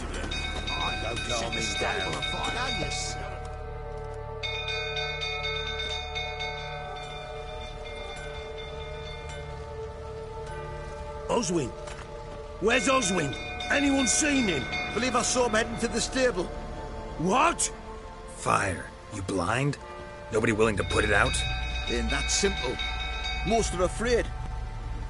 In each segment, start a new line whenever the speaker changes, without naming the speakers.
about again. Don't calm me down.
Oswin? Where's Oswin? Anyone seen him?
Believe I saw him heading to the stable.
What?
Fire. You blind? Nobody willing to put it out?
Ain't that simple. Most are afraid.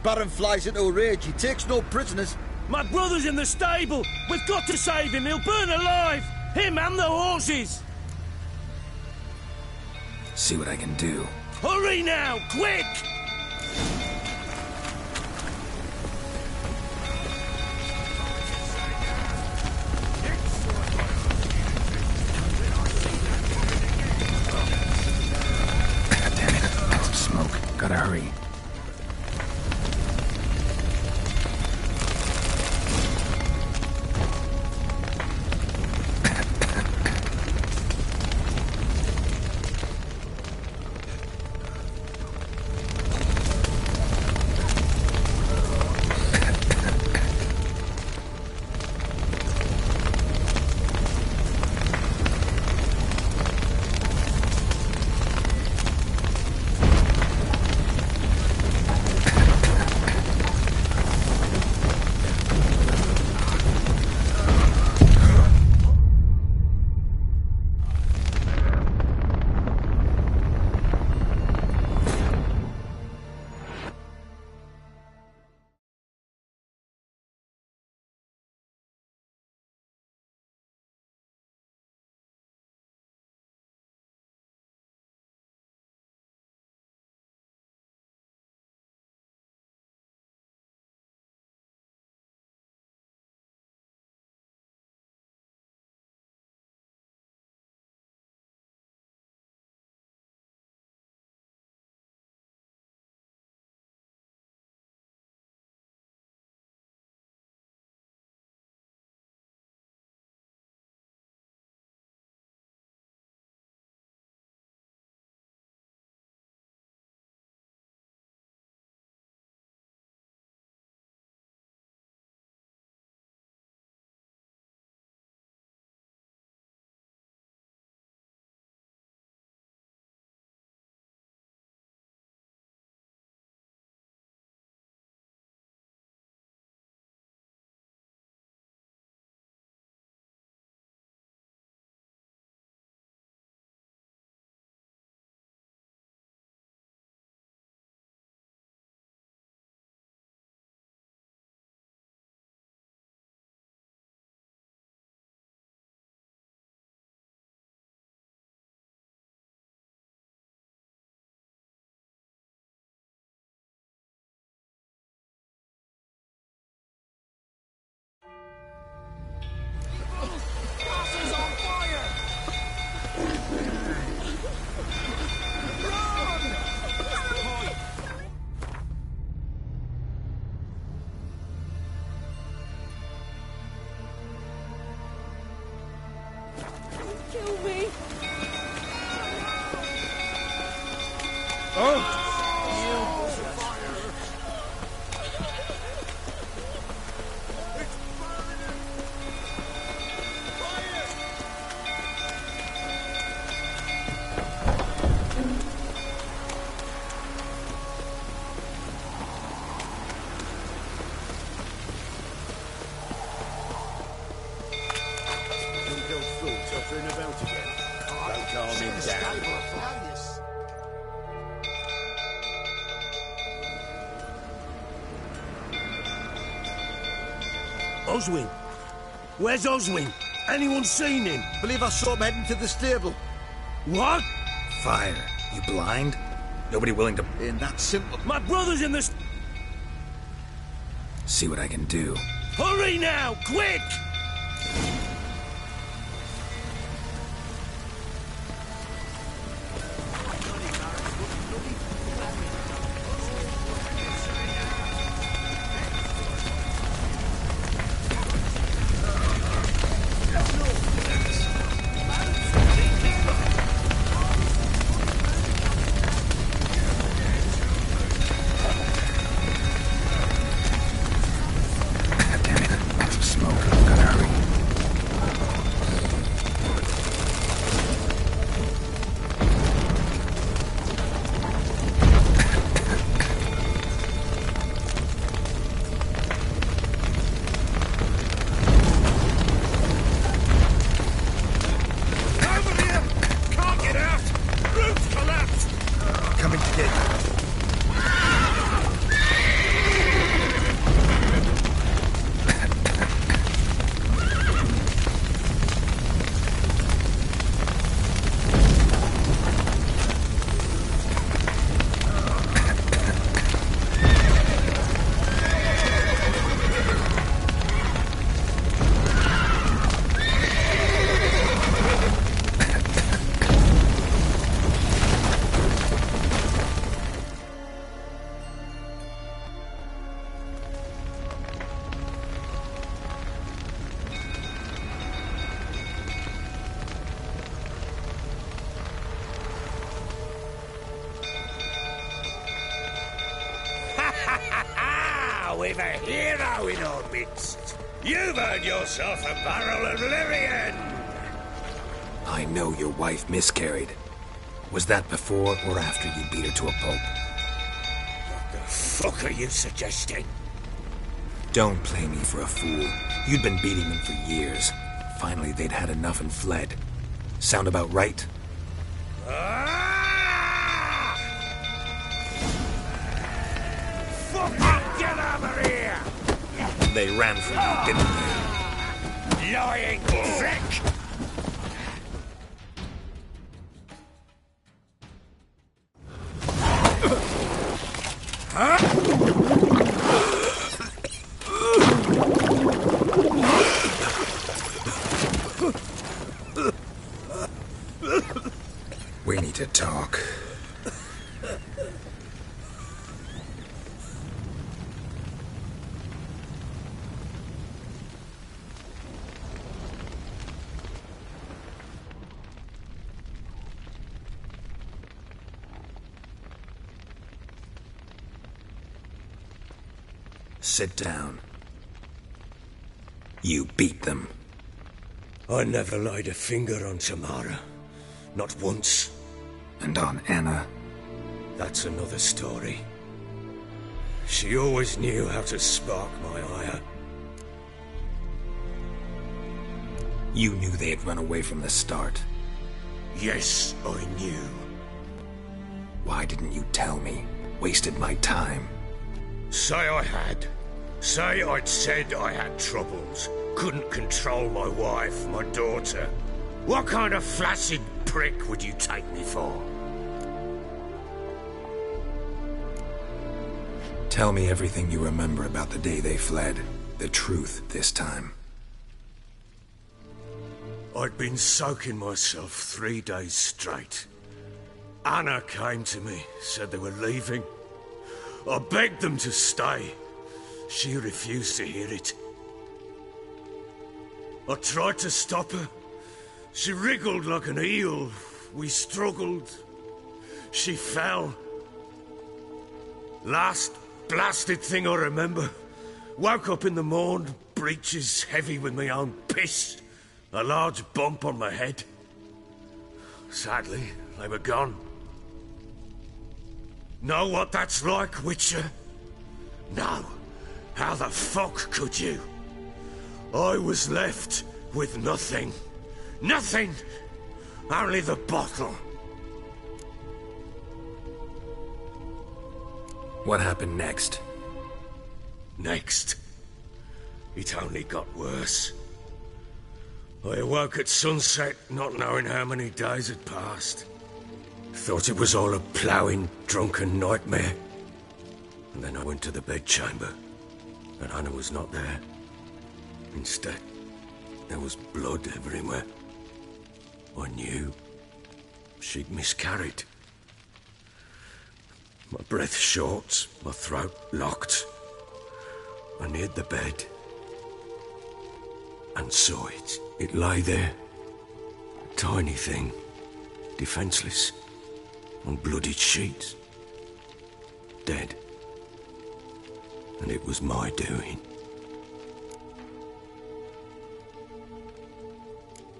Baron flies into a rage. He takes no prisoners.
My brother's in the stable. We've got to save him. He'll burn alive. Him and the horses.
See what I can do.
Hurry now, quick!
Damn it. Lots of smoke. Gotta hurry.
Kill me!
Tottering about again. Don't calm him down.
Oswin? Where's Oswin? Anyone seen him?
Believe I saw him heading to the stable.
What?
Fire. You blind? Nobody willing to...
Ain't that simple.
My brother's in the...
See what I can do.
Hurry now, quick!
Damn it. Lots of smoke. Gotta hurry.
Now we've a hero in our midst. You've earned yourself a barrel of Lyrian.
I know your wife miscarried. Was that before or after you beat her to a pulp?
What the fuck are you suggesting?
Don't play me for a fool. You'd been beating them for years. Finally, they'd had enough and fled. Sound about right?
Ah! Fucking get over here!
They ran from you, didn't they?
Lying prick!
We need to talk. Sit down. You beat them.
I never laid a finger on Tamara. Not once.
And on Anna.
That's another story. She always knew how to spark my ire.
You knew they had run away from the start.
Yes, I knew.
Why didn't you tell me? Wasted my time.
Say I had. Say I'd said I had troubles. Couldn't control my wife, my daughter. What kind of flaccid prick would you take me for?
Tell me everything you remember about the day they fled. The truth this time.
I'd been soaking myself 3 days straight. Anna came to me, said they were leaving. I begged them to stay. She refused to hear it. I tried to stop her. She wriggled like an eel. We struggled. She fell. Last blasted thing I remember. Woke up in the morn, breeches heavy with my own piss. A large bump on my head. Sadly, they were gone. Know what that's like, Witcher? No. How the fuck could you? I was left with nothing. Nothing! Only the bottle.
What happened next?
Next. It only got worse. I awoke at sunset, not knowing how many days had passed. Thought it was all a ploughing, drunken nightmare. And then I went to the bedchamber, and Anna was not there. Instead, there was blood everywhere. I knew she'd miscarried. My breath short, my throat locked. I neared the bed and saw it. It lay there, a tiny thing, defenseless, on bloodied sheets, dead. And it was my doing.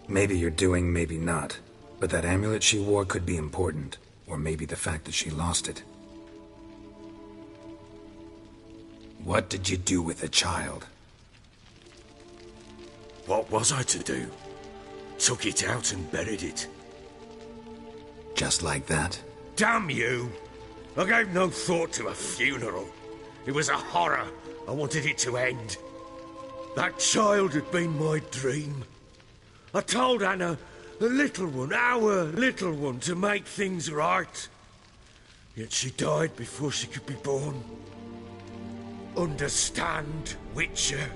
Maybe you're doing, maybe not. But that amulet she wore could be important. Or maybe the fact that she lost it. What did you do with the child?
What was I to do? Took it out and buried it.
Just like that?
Damn you! I gave no thought to a funeral. It was a horror. I wanted it to end. That child had been my dream. I told Anna, the little one, our little one, to make things right. Yet she died before she could be born. Understand, Witcher?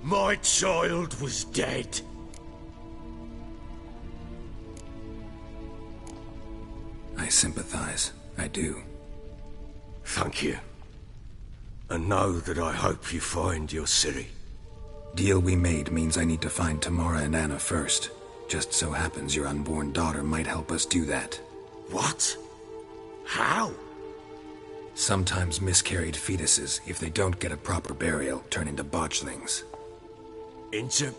My child was dead.
I sympathize. I do.
Thank you. And know that I hope you find your Ciri.
Deal we made means I need to find Tamara and Anna first. Just so happens your unborn daughter might help us do that.
What? How?
Sometimes miscarried fetuses, if they don't get a proper burial, turn into botchlings.
Into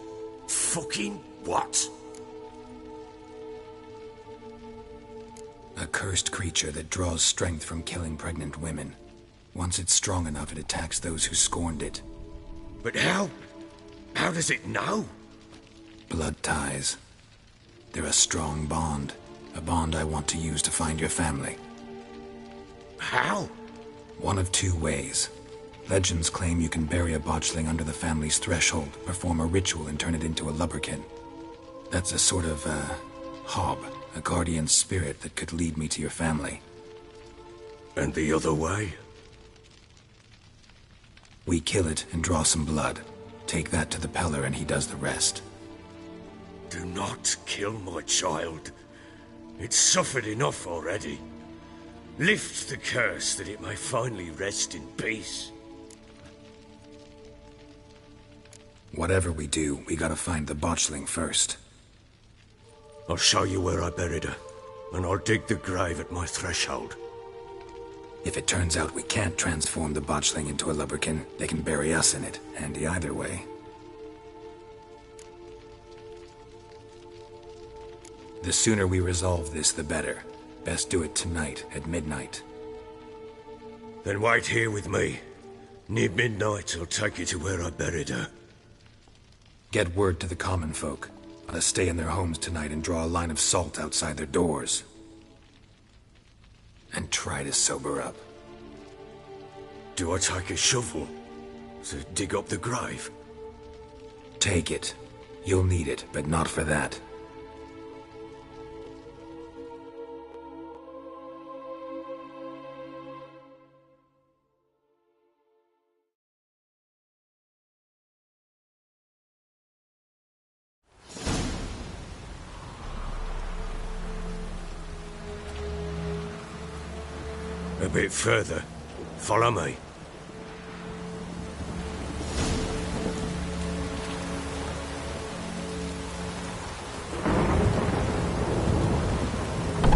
fucking what?
A cursed creature that draws strength from killing pregnant women. Once it's strong enough, it attacks those who scorned it.
But how? How does it know?
Blood ties. They're a strong bond. A bond I want to use to find your family.
How?
One of two ways. Legends claim you can bury a botchling under the family's threshold, perform a ritual, and turn it into a lubberkin. That's a sort of, hob, a guardian spirit that could lead me to your family.
And the other way?
We kill it and draw some blood. Take that to the Peller and he does the rest.
Do not kill my child. It's suffered enough already. Lift the curse that it may finally rest in peace.
Whatever we do, we gotta find the botchling first.
I'll show you where I buried her, and I'll dig the grave at my threshold.
If it turns out we can't transform the botchling into a lubberkin, they can bury us in it. Handy either way. The sooner we resolve this, the better. Best do it tonight, at midnight.
Then wait here with me. Near midnight, I'll take you to where I buried her.
Get word to the common folk. Let us stay in their homes tonight and draw a line of salt outside their doors. And try to sober up.
Do I take a shovel to dig up the grave?
Take it. You'll need it, but not for that.
A bit further. Follow me.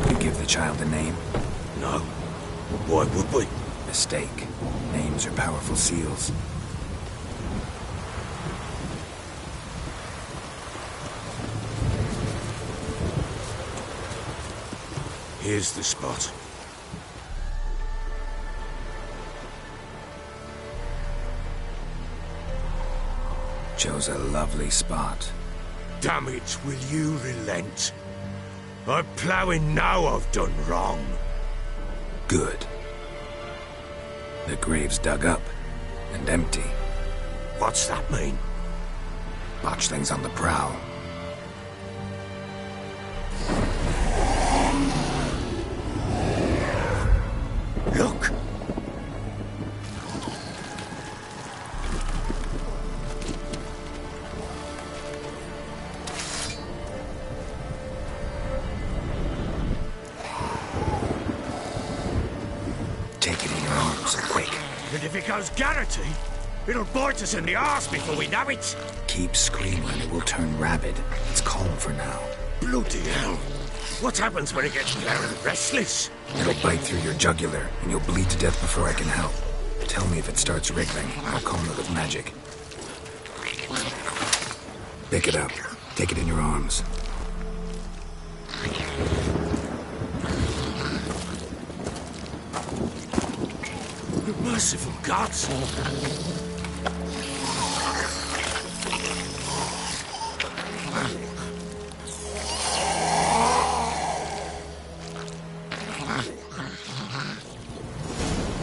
You give the child a name?
No. Why would we?
Mistake. Names are powerful seals.
Here's the spot.
Chose a lovely spot.
Damn it, will you relent? I'm ploughing now I've done wrong.
Good. The grave's dug up and empty.
What's that mean?
Botchling's on the prowl.
Look!
Take it in your arms, quick.
And if it goes Garrity, it'll bite us in the arse before we know it.
Keep screaming, it will turn rabid. It's calm for now.
Bloody hell. What happens when it gets very restless?
It'll bite through your jugular, and you'll bleed to death before I can help. Tell me if it starts wriggling. I'll calm it with magic. Pick it up. Take it in your arms.
Merciful gods!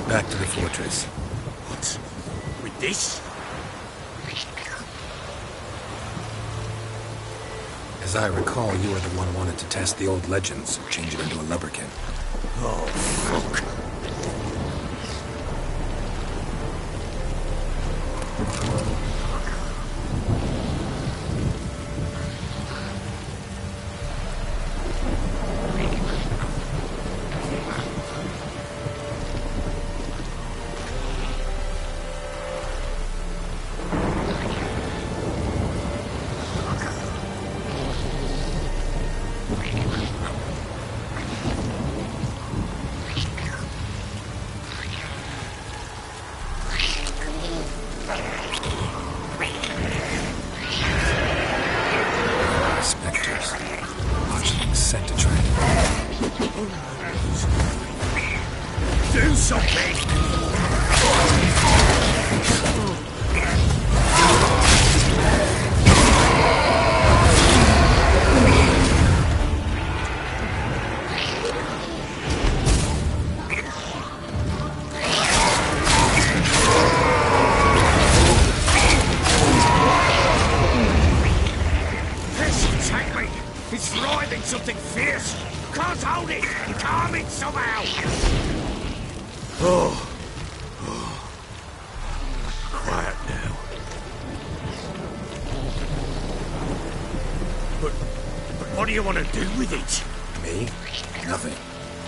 Back to the fortress.
What? With this?
As I recall, you were the one who wanted to test the old legends, change it into a lubberkin.
Oh, fuck. Do something! This take me! It's writhing something fierce! Can't hold it! Calm it somehow! Quiet now. But what do you want to do with it?
Me? Nothing.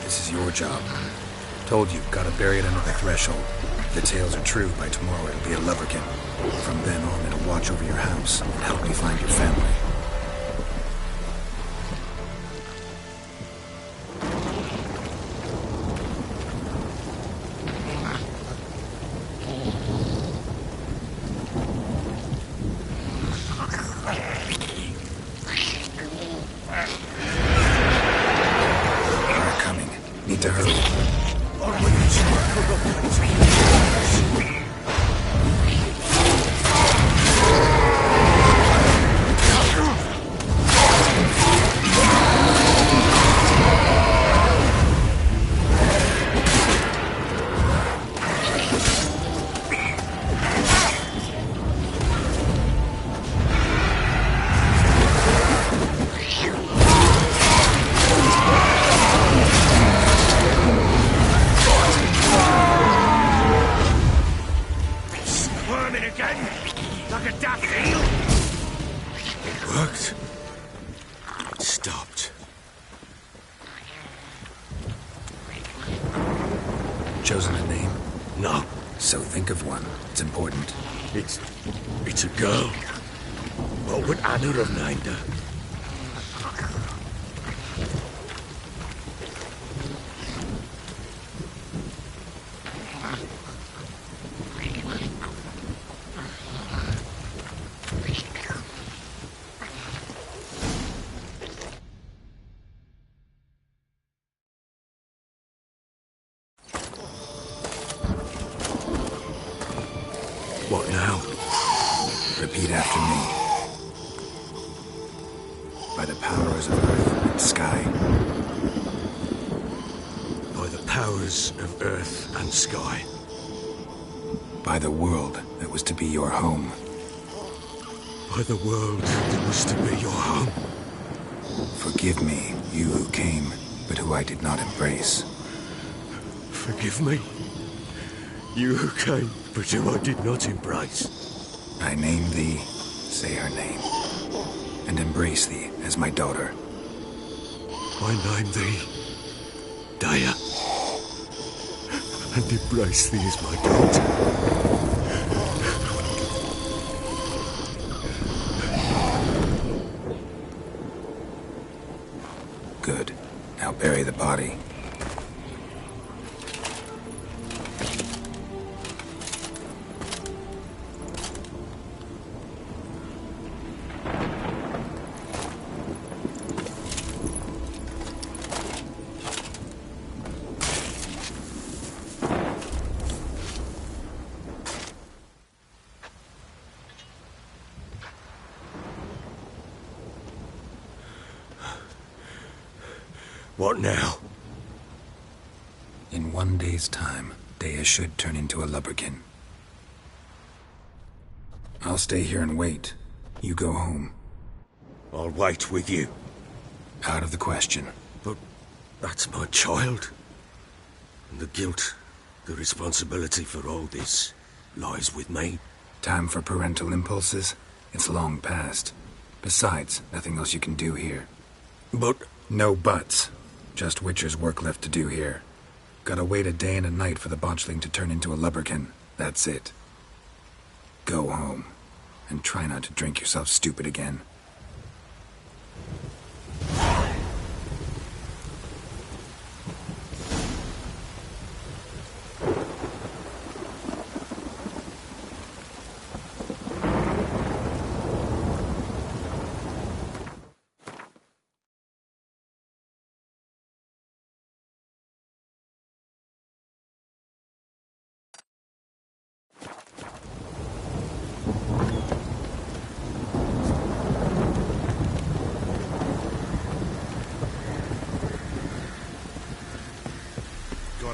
This is your job. Told you, gotta bury it under the threshold. If the tales are true, by tomorrow it'll be a lubberkin. From then on, it'll watch over your house and help me find your family. They're coming. Need to hurry.
Squirming again, like a daft eel. It worked. It stopped.
Chosen a name?
No,
So think of one. It's important.
it's a girl. What would Anna have named her? What now?
Repeat after me. By the powers of earth and sky.
By the powers of earth and sky.
By the world that was to be your home.
By the world that was to be your home.
Forgive me, you who came, but who I did not embrace.
Forgive me. You who came, but who I did not embrace.
I name thee, say her name, and embrace thee as my daughter.
I name thee Daya, and embrace thee as my daughter.
Good. Now bury the body.
What now?
In 1 day's time, Daya should turn into a lubberkin. I'll stay here and wait. You go home.
I'll wait with you.
Out of the question.
But that's my child. And the guilt, the responsibility for all this lies with me.
Time for parental impulses? It's long past. Besides, nothing else you can do here.
But
No buts. Just Witcher's work left to do here. Gotta wait a day and a night for the botchling to turn into a lubberkin. That's it. Go home. And try not to drink yourself stupid again.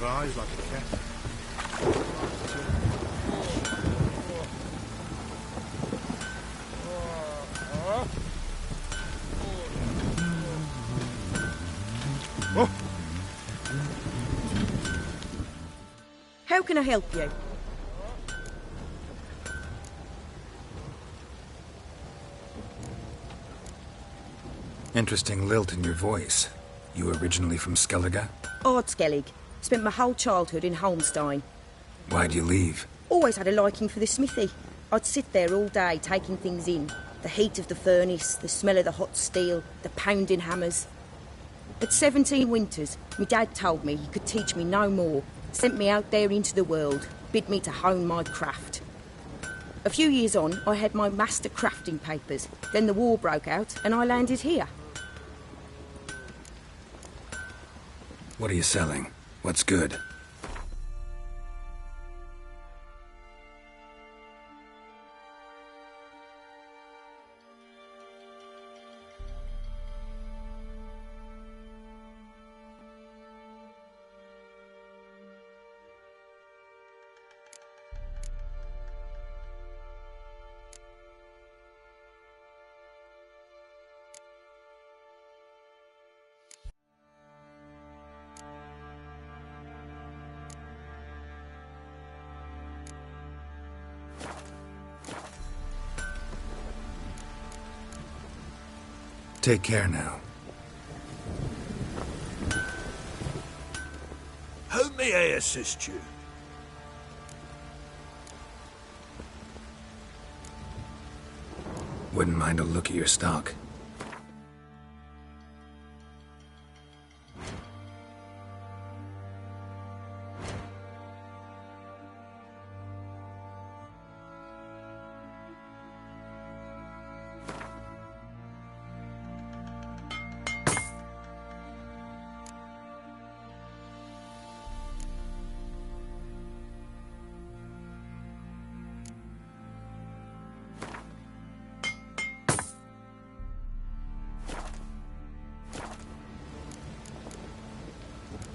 eyes like a cat. Oh.
How can I help you?
Interesting lilt in your voice. You originally from Skellige?
Ardskellig. Spent my whole childhood in Holmstein.
Why'd you leave?
Always had a liking for the smithy. I'd sit there all day taking things in. The heat of the furnace, the smell of the hot steel, the pounding hammers. At 17 winters, my dad told me he could teach me no more. Sent me out there into the world, bid me to hone my craft. A few years on, I had my master crafting papers. Then the war broke out and I landed here.
What are you selling? What's good? Take care now.
How may I assist you?
Wouldn't mind a look at your stock.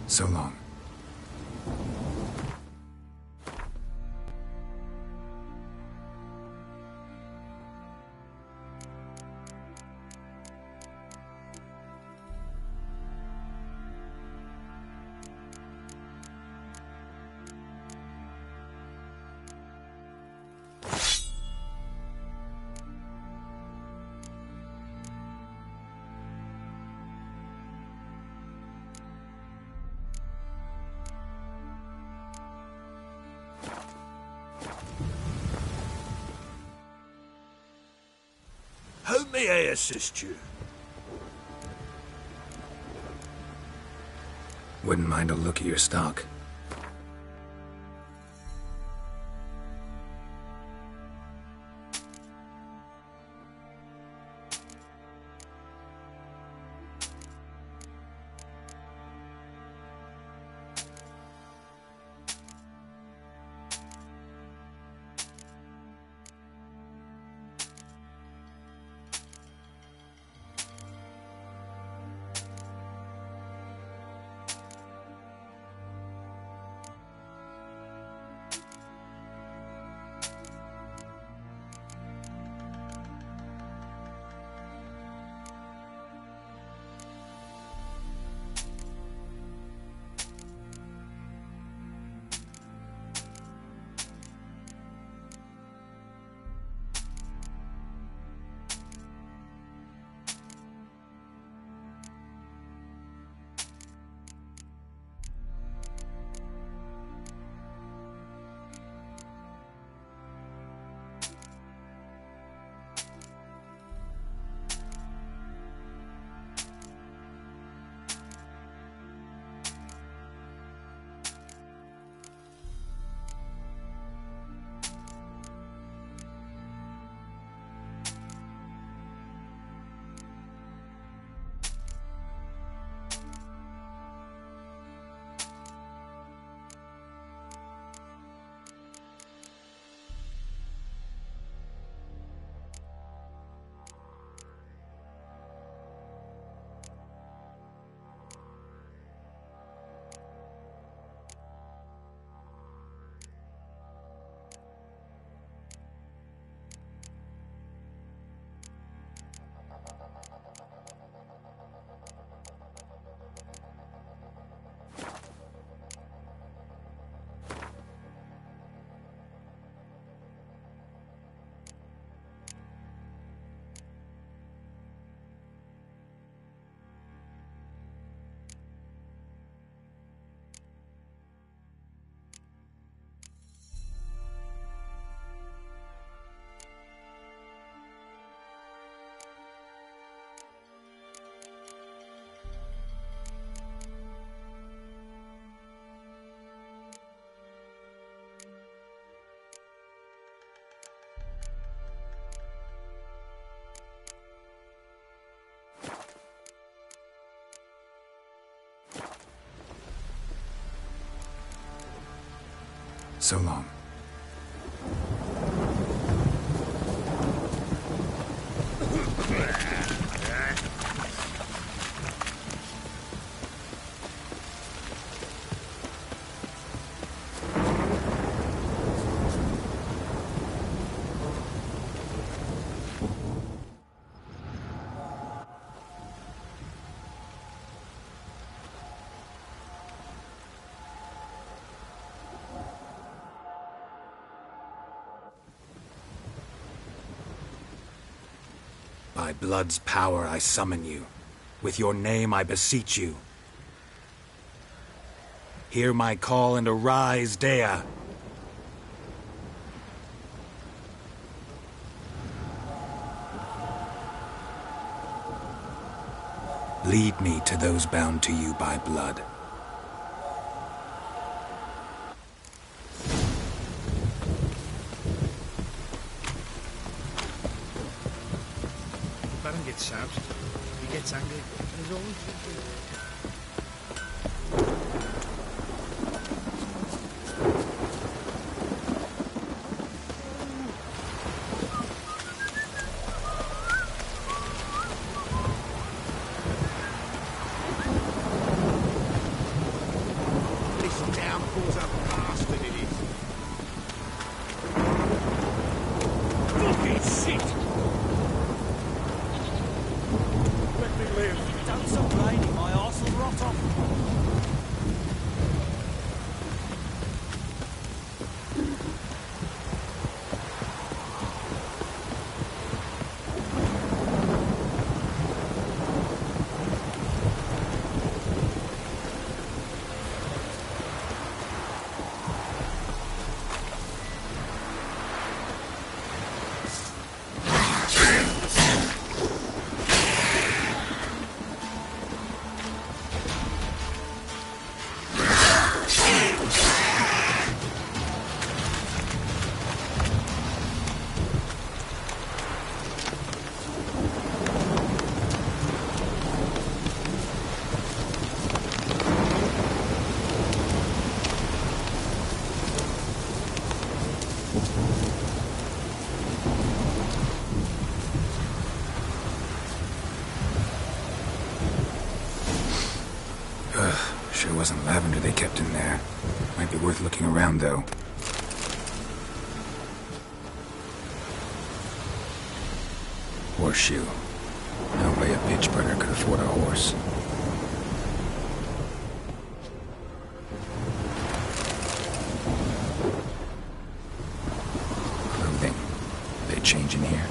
So long.
How may I assist you?
Wouldn't mind a look at your stock. So long. By blood's power I summon you. With your name I beseech you. Hear my call and arise, Dea. Lead me to those bound to you by blood.
Baron gets shouted. He gets angry. There's always this downpour's a bastard, it is.
Fucking shit! Let me live. Don't stop raining, my arse will rot off.
Sure wasn't lavender they kept in there. Might be worth looking around, though. Horseshoe. No way a bitch burner could afford a horse. Clothing. They change in here?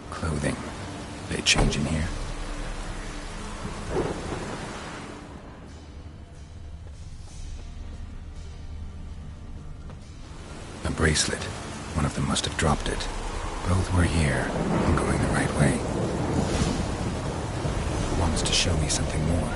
Clothing. They change in here? A bracelet. One of them must have dropped it. Both were here. I'm going the right way. Wants to show me something more.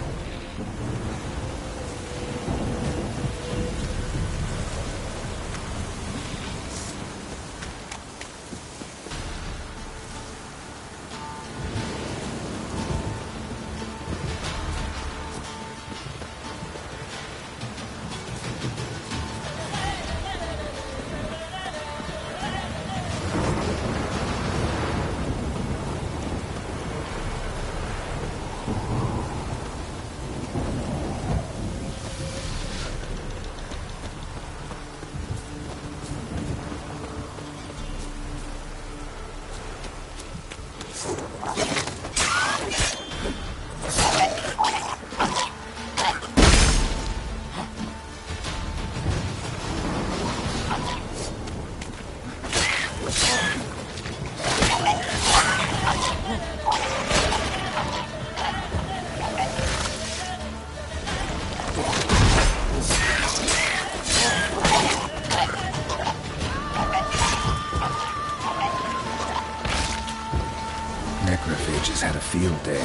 Necrophages had a field day.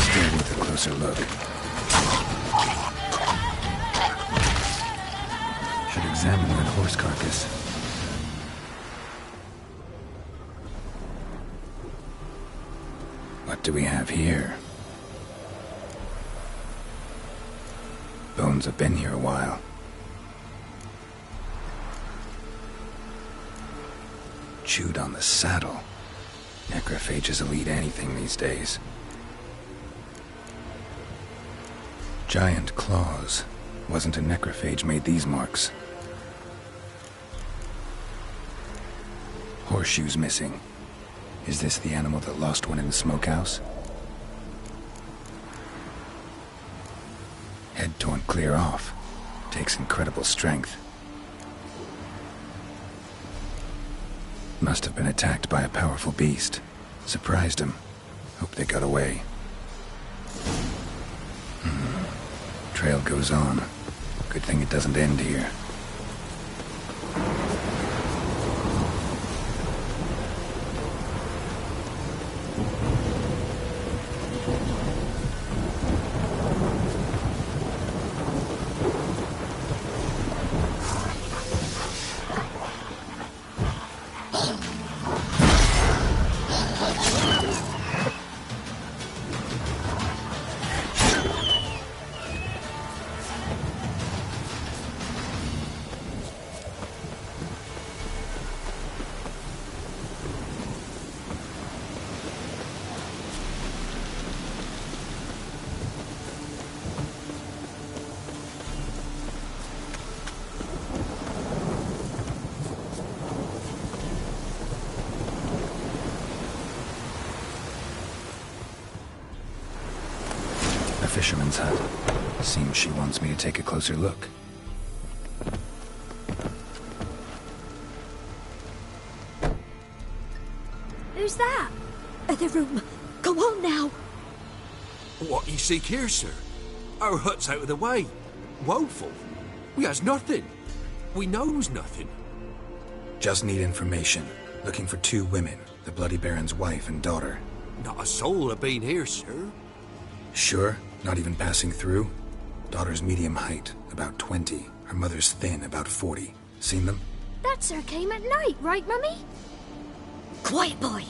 Still with a closer look. Should examine that horse carcass. What do we have here? Bones have been here a while. Chewed on the saddle. Necrophages will eat anything these days. Giant claws. Wasn't a necrophage made these marks. Horseshoes missing. Is this the animal that lost one in the smokehouse? Head torn clear off. Takes incredible strength. Must have been attacked by a powerful beast. Surprised him. Hope they got away. Trail goes on. Good thing it doesn't end here. Fisherman's hut. Seems she wants me to take a closer look.
Who's that? The room. Go on now.
What you seek here, sir? Our hut's out of the way. Woeful. We has nothing. We knows nothing.
Just need information. Looking for 2 women. The Bloody Baron's wife and daughter.
Not a soul have been here, sir.
Sure? Not even passing through? Daughter's medium height, about 20. Her mother's thin, about 40. Seen them?
That sir came at night, right, Mummy? Quiet, boy.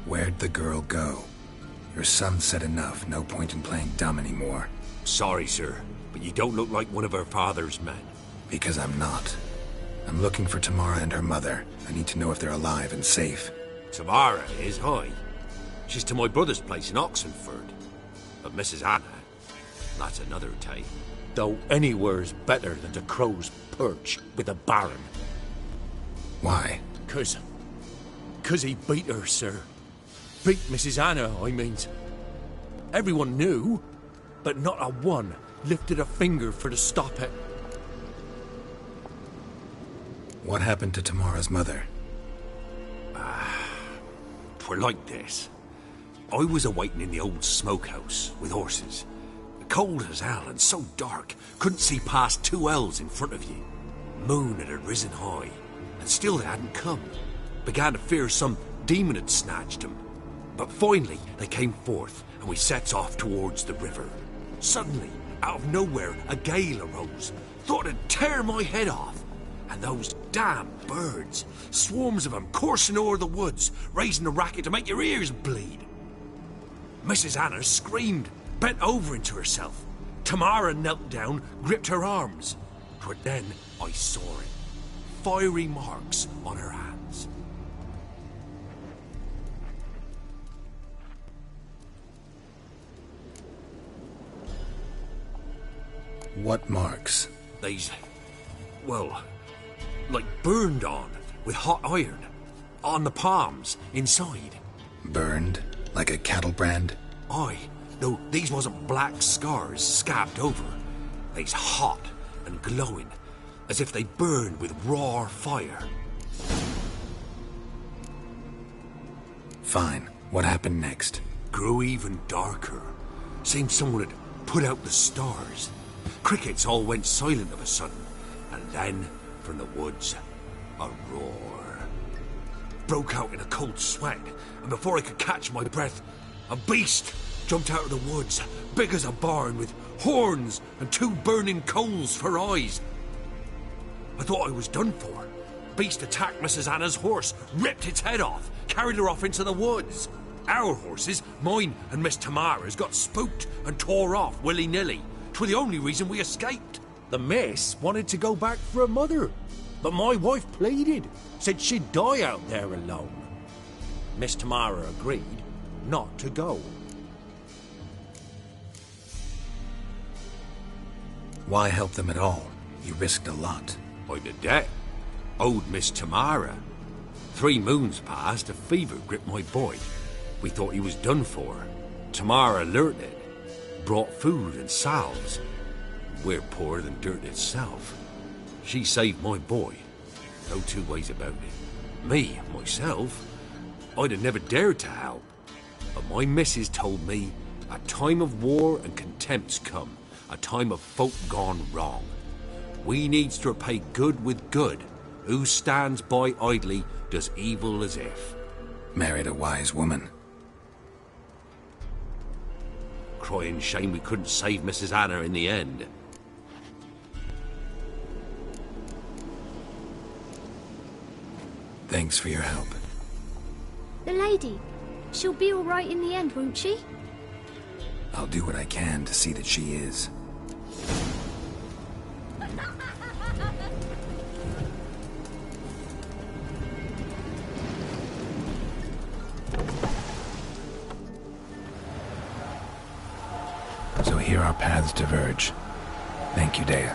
Where'd the girl go? Your son said enough. No point in playing dumb anymore.
Sorry, sir, but you don't look like one of her father's men.
Because I'm not. I'm looking for Tamara and her mother. I need to know if they're alive and safe.
Tamara is, aye. She's to my brother's place in Oxenford. But Mrs. Anna, that's another tale. Though anywhere's better than the Crow's Perch with the Baron.
Why?
'Cause he beat her, sir. Beat Mrs. Anna, I means. Everyone knew, but not a one lifted a finger for to stop it.
What happened to Tamara's mother?
'Twere like this. I was awaiting in the old smokehouse with horses. Cold as hell and so dark, couldn't see past 2 ells in front of you. Moon had risen high, and still they hadn't come. Began to fear some demon had snatched them. But finally they came forth, and we sets off towards the river. Suddenly, out of nowhere, a gale arose. Thought it'd tear my head off. And those damn birds, swarms of them coursing o'er the woods, raising a racket to make your ears bleed. Mrs. Anna screamed, bent over into herself. Tamara knelt down, gripped her arms. 'Twere then I saw it. Fiery marks on her hands.
What marks?
They's, well, like burned on with hot iron. On the palms, inside.
Burned? Like a cattle brand?
Aye. No, these wasn't black scars scabbed over. They's hot and glowing, as if they burned with raw fire.
Fine. What happened next?
Grew even darker. Seemed someone had put out the stars. Crickets all went silent of a sudden, and then, from the woods, a roar. Broke out in a cold sweat, and before I could catch my breath, a beast jumped out of the woods, big as a barn, with horns and 2 burning coals for eyes. I thought I was done for. Beast attacked Mrs. Anna's horse, ripped its head off, carried her off into the woods. Our horses, mine and Miss Tamara's, got spooked and tore off willy-nilly. 'Twere the only reason we escaped.
The miss wanted to go back for her mother, but my wife pleaded, said she'd die out there alone. Miss Tamara agreed not to go.
Why help them at all? You risked a lot.
I'd a debt. Owed Miss Tamara. 3 moons passed, a fever gripped my boy. We thought he was done for. Tamara alerted, brought food and salves. We're poorer than dirt itself. She saved my boy. No 2 ways about it. Me, myself, I'd have never dared to help. But my missus told me a time of war and contempt's come, a time of folk gone wrong. We needs to repay good with good. Who stands by idly does evil as if.
Married a wise woman.
Crying shame we couldn't save Mrs. Anna in the end.
Thanks for your help.
The lady, she'll be all right in the end, won't she?
I'll do what I can to see that she is. So here our paths diverge. Thank you, Dea.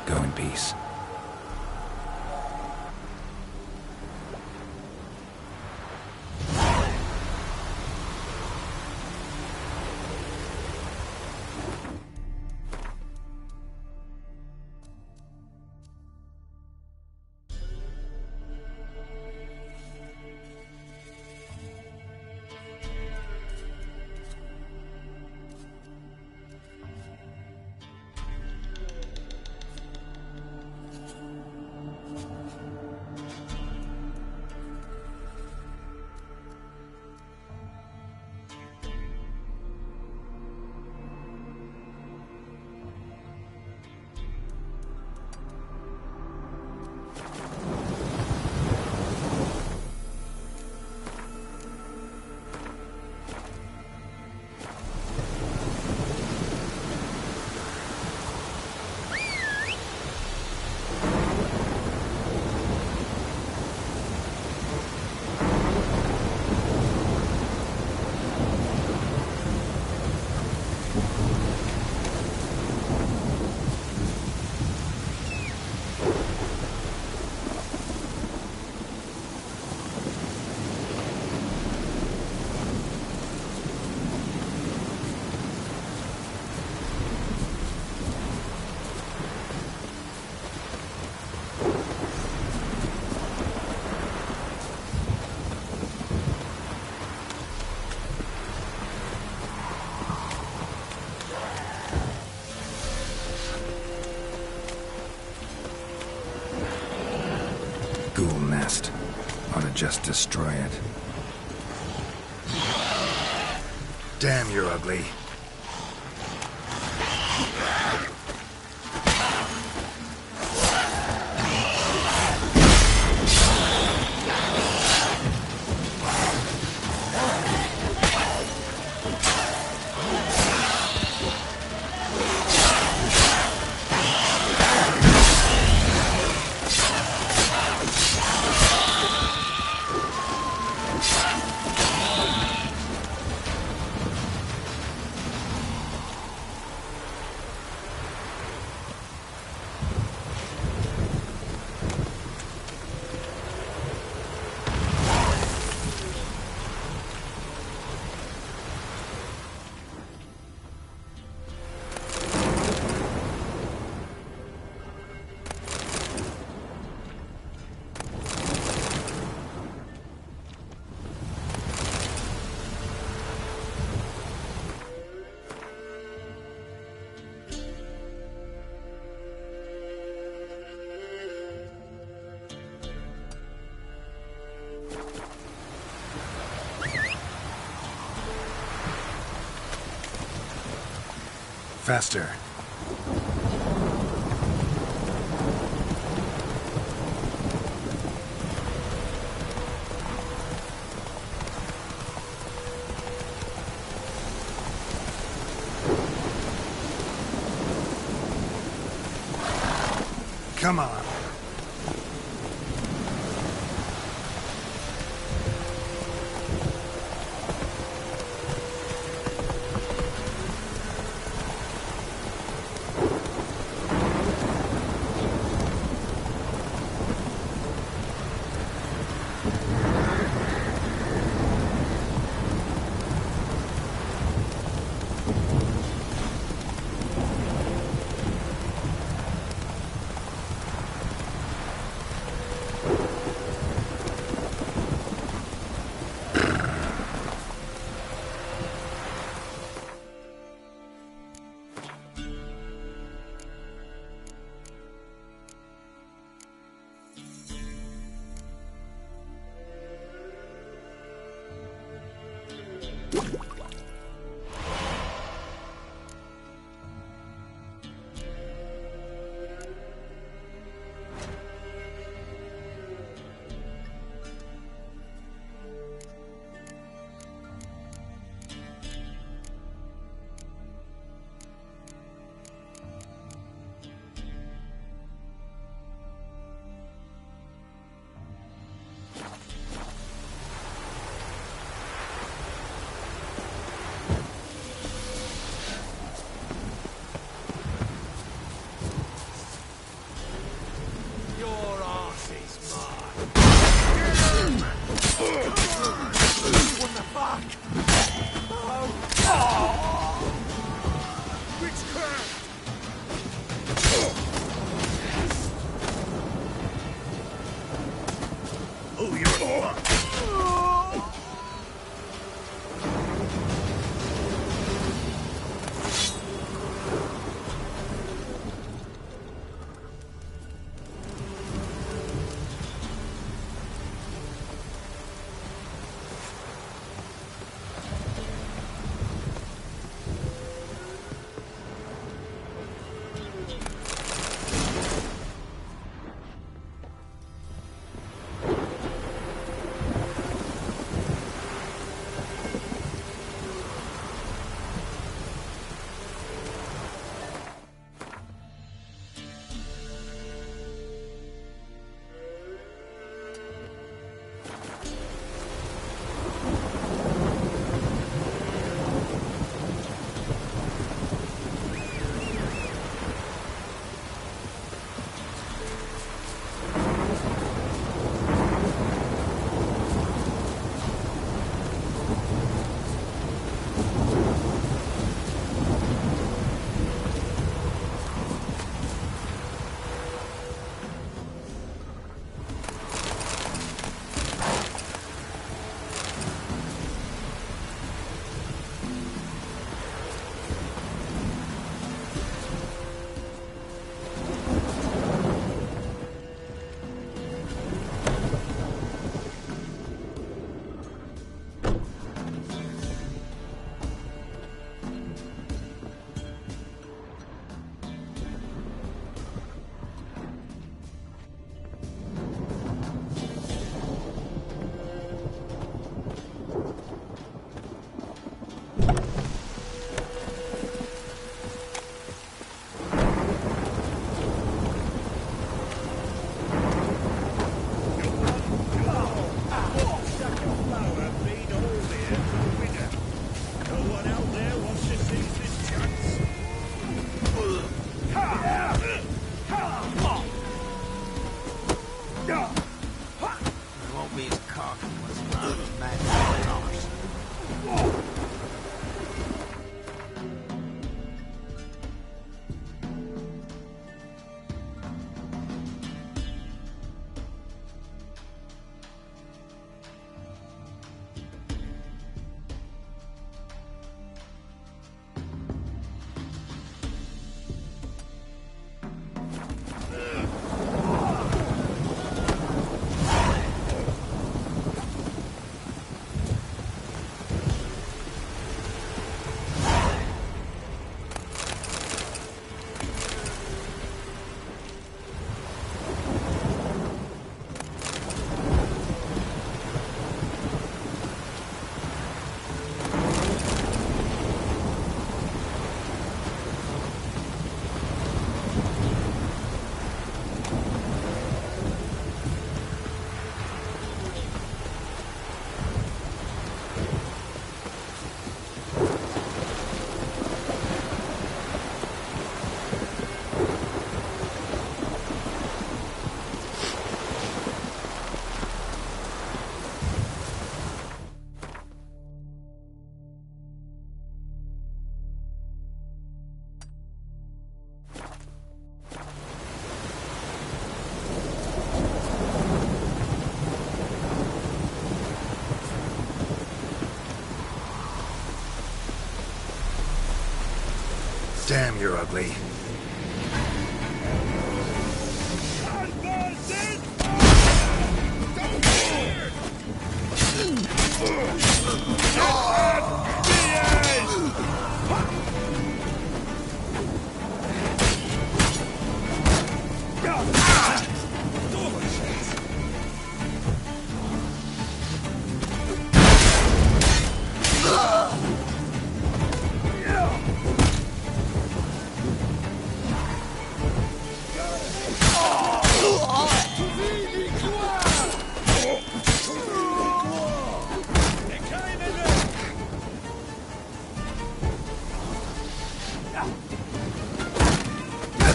Go in peace. Ghoul nest. Ought to just destroy it. Damn, you're ugly. Faster.
Come on.
Damn, you're ugly.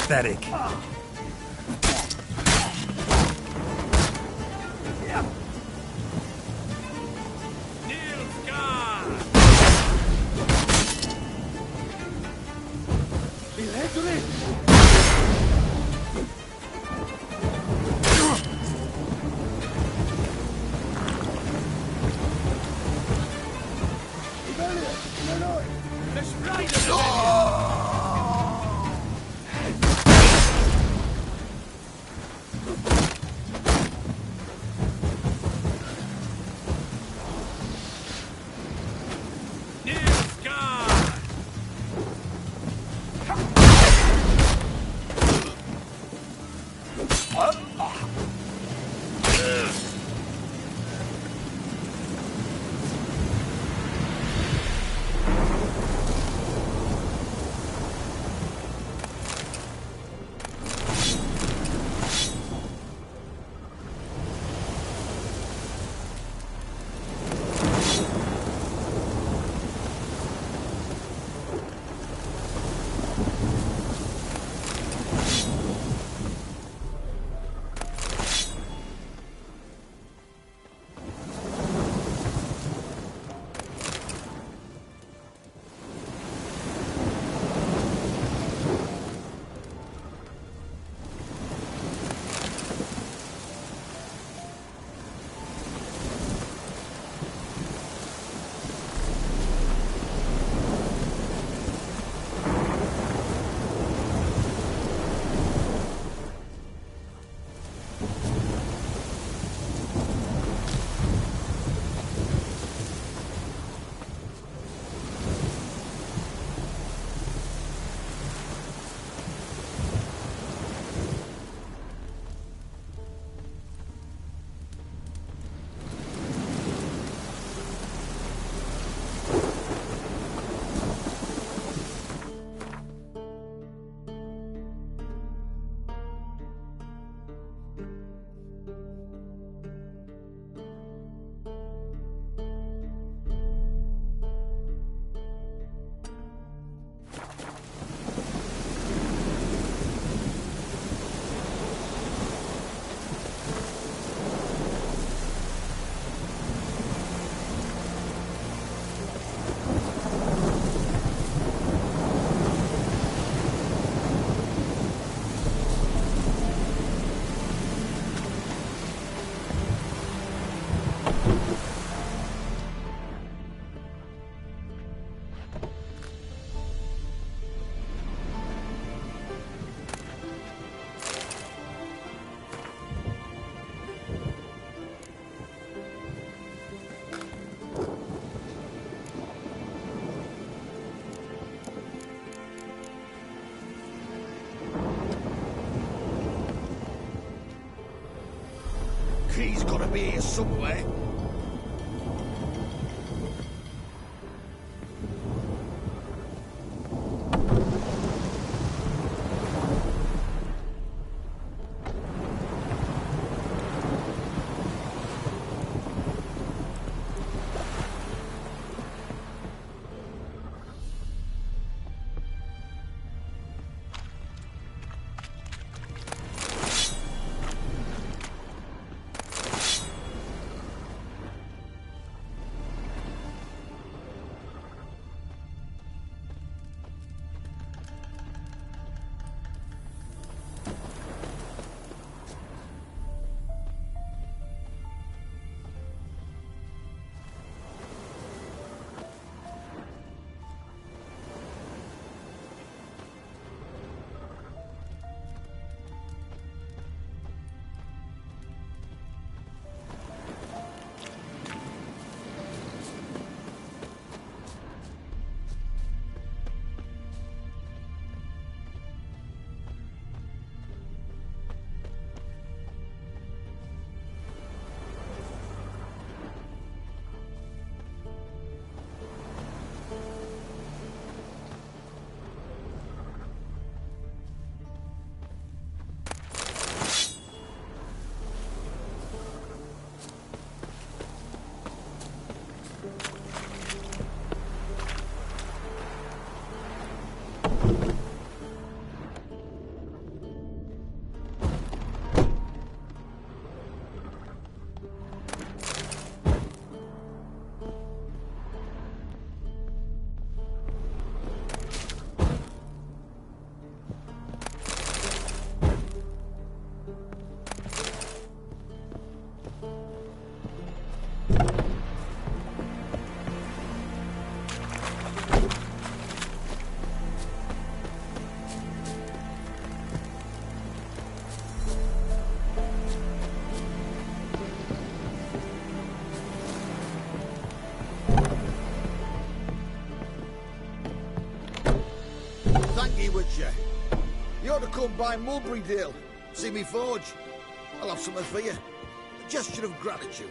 Pathetic.
Key's gotta be here somewhere.
Thank you, Witcher. You ought to come by Mulberrydale. See me forge. I'll have something for you. A gesture of gratitude.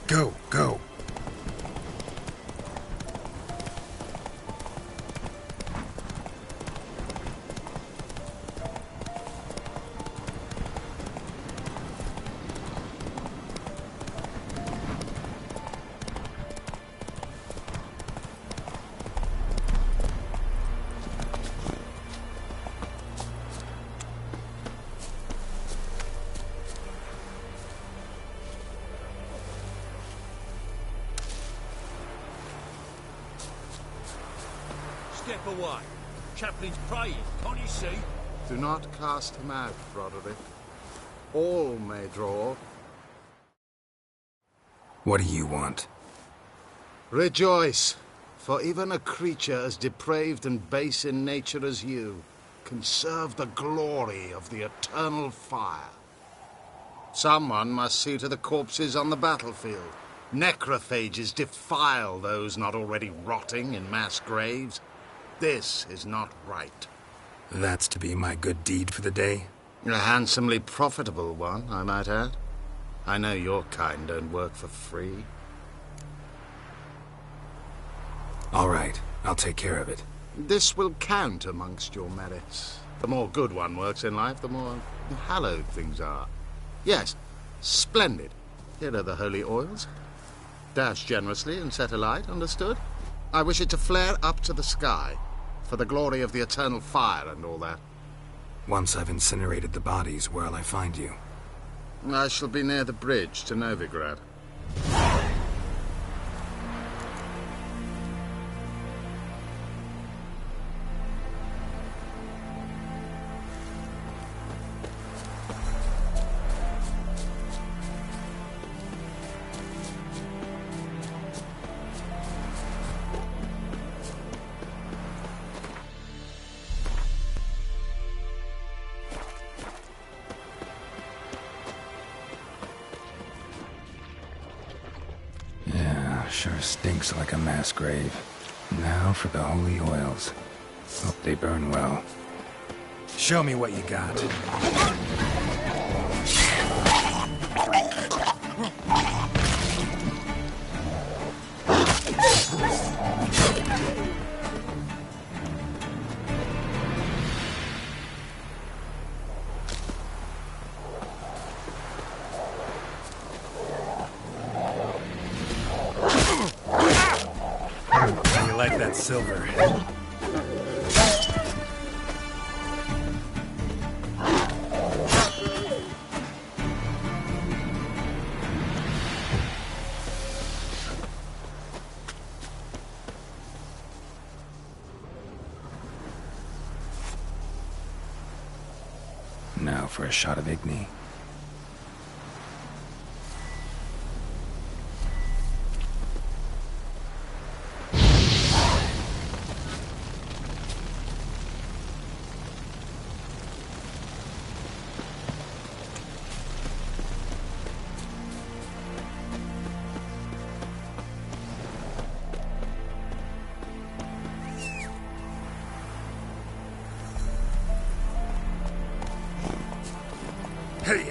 Go, go.
Step away. Chaplain's praying, can't you see?
Do not cast him out, Roderick. All may draw.
What do you want?
Rejoice, for even a creature as depraved and base in nature as you can serve the glory of the eternal fire. Someone must see to the corpses on the battlefield. Necrophages defile those not already rotting in mass graves. This is not right.
That's to be my good deed for the day?
A handsomely profitable one, I might add. I know your kind don't work for free.
All right, I'll take care of it.
This will count amongst your merits. The more good one works in life, the more hallowed things are. Yes, splendid. Here are the holy oils. Dash generously and set alight, understood? I wish it to flare up to the sky, for the glory of the eternal fire and all that.
Once I've incinerated the bodies, where'll I find you?
I shall be near the bridge to Novigrad.
Sure stinks like a mass grave. Now for the holy oils. Hope they burn well.
Show me what you got. You like that silver?
Now for a shot of Igni.
Hey,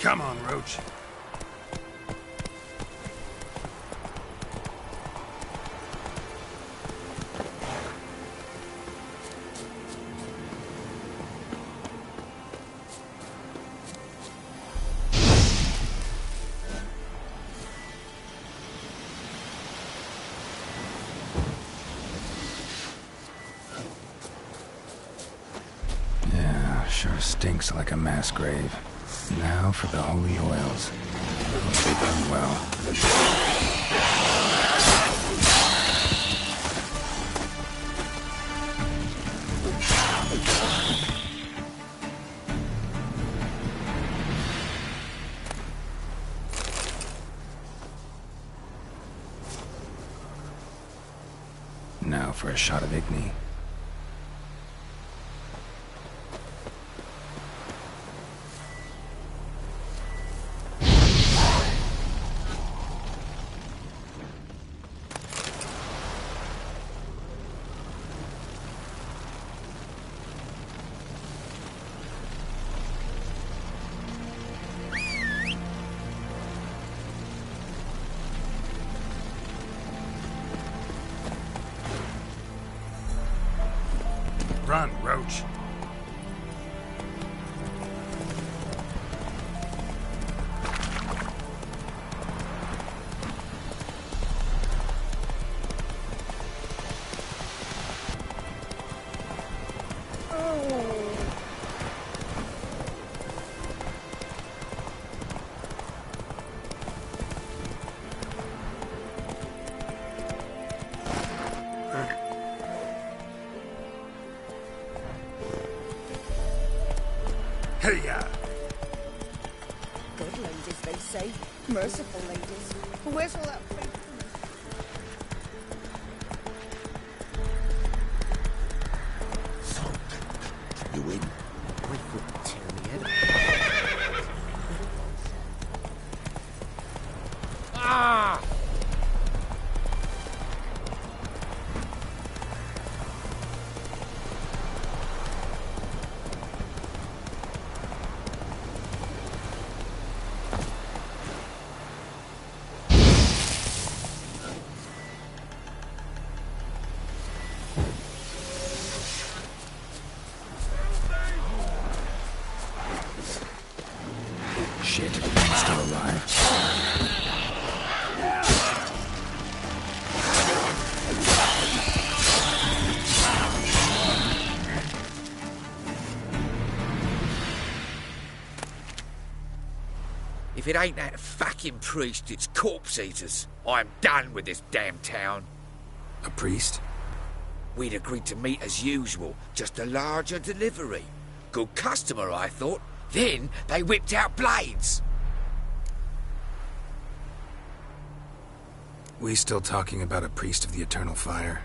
Come on, Roach.
Yeah, sure stinks like a mass grave. Now for the holy oils. Hope they done well. Now for a shot of Igni.
Run, Roach. Hey,
Good ladies, they say. Merciful ladies. Where's all that faith?
You win.
Wait for it to tear me head. Ah!
Shit, still alive.
If it ain't that fucking priest, it's corpse eaters. I'm done with this damn town.
A priest?
We'd agreed to meet as usual, just a larger delivery. Good customer, I thought. Then they whipped out blades.
We still talking about a priest of the Eternal Fire?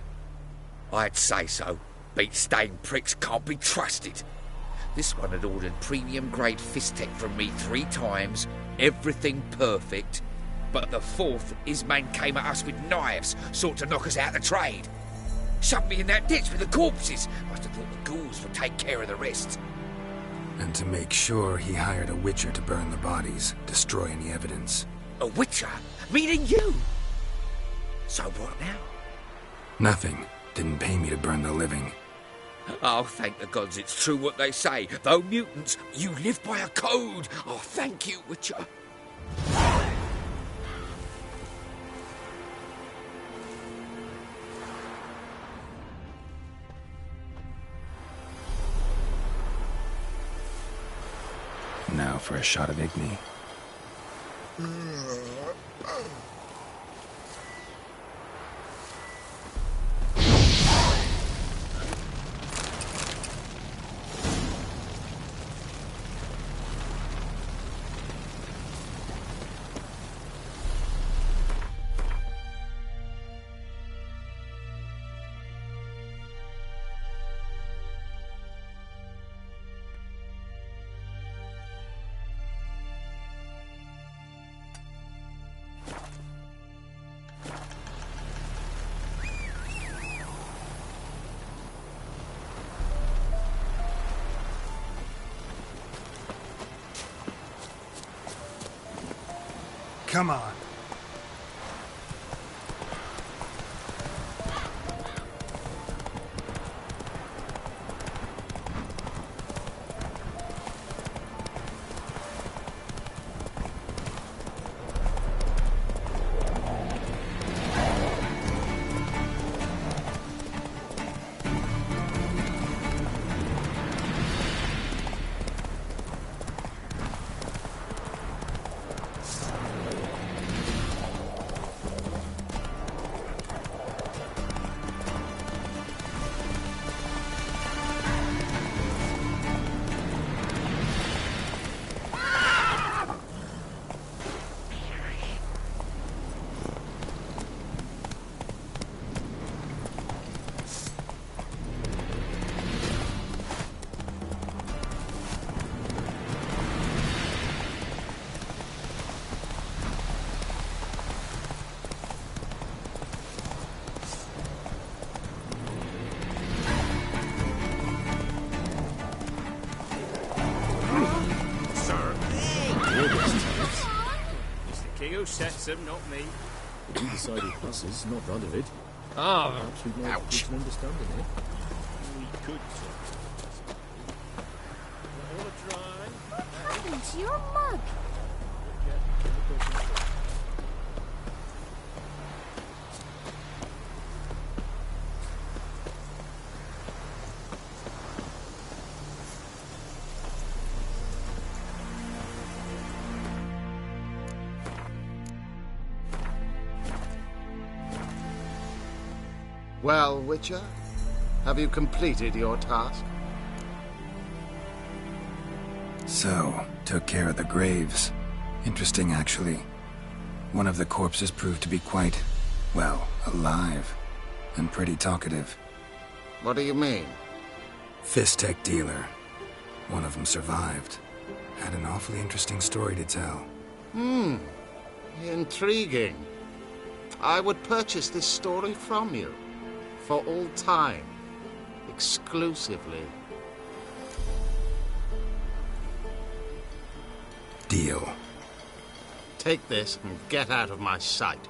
I'd say so. Beat-stained pricks can't be trusted. This one had ordered premium-grade fist tech from me 3 times, everything perfect. But the 4th, his man came at us with knives, sought to knock us out of the trade. Shoved me in that ditch with the corpses. Must have thought the ghouls would take care of the rest.
And to make sure, he hired a witcher to burn the bodies, destroy any evidence.
A witcher? Meaning you? So what now?
Nothing. Didn't pay me to burn the living.
Oh, thank the gods it's true what they say. Though mutants, you live by a code. Oh, thank you, Witcher.
Now for a shot of Igni.
Come on.
Sets them, not me.
We decided buses, not run of it.
Ah,
perhaps we'd like to an understanding here.
We could. All dry.
What happened to your mug?
Well, Witcher, have you completed your task?
So, took care of the graves. Interesting, actually. One of the corpses proved to be quite, well, alive. And pretty talkative.
What do you mean?
Fistech dealer. One of them survived. Had an awfully interesting story to tell.
Intriguing. I would purchase this story from you. For all time. Exclusively.
Deal.
Take this and get out of my sight.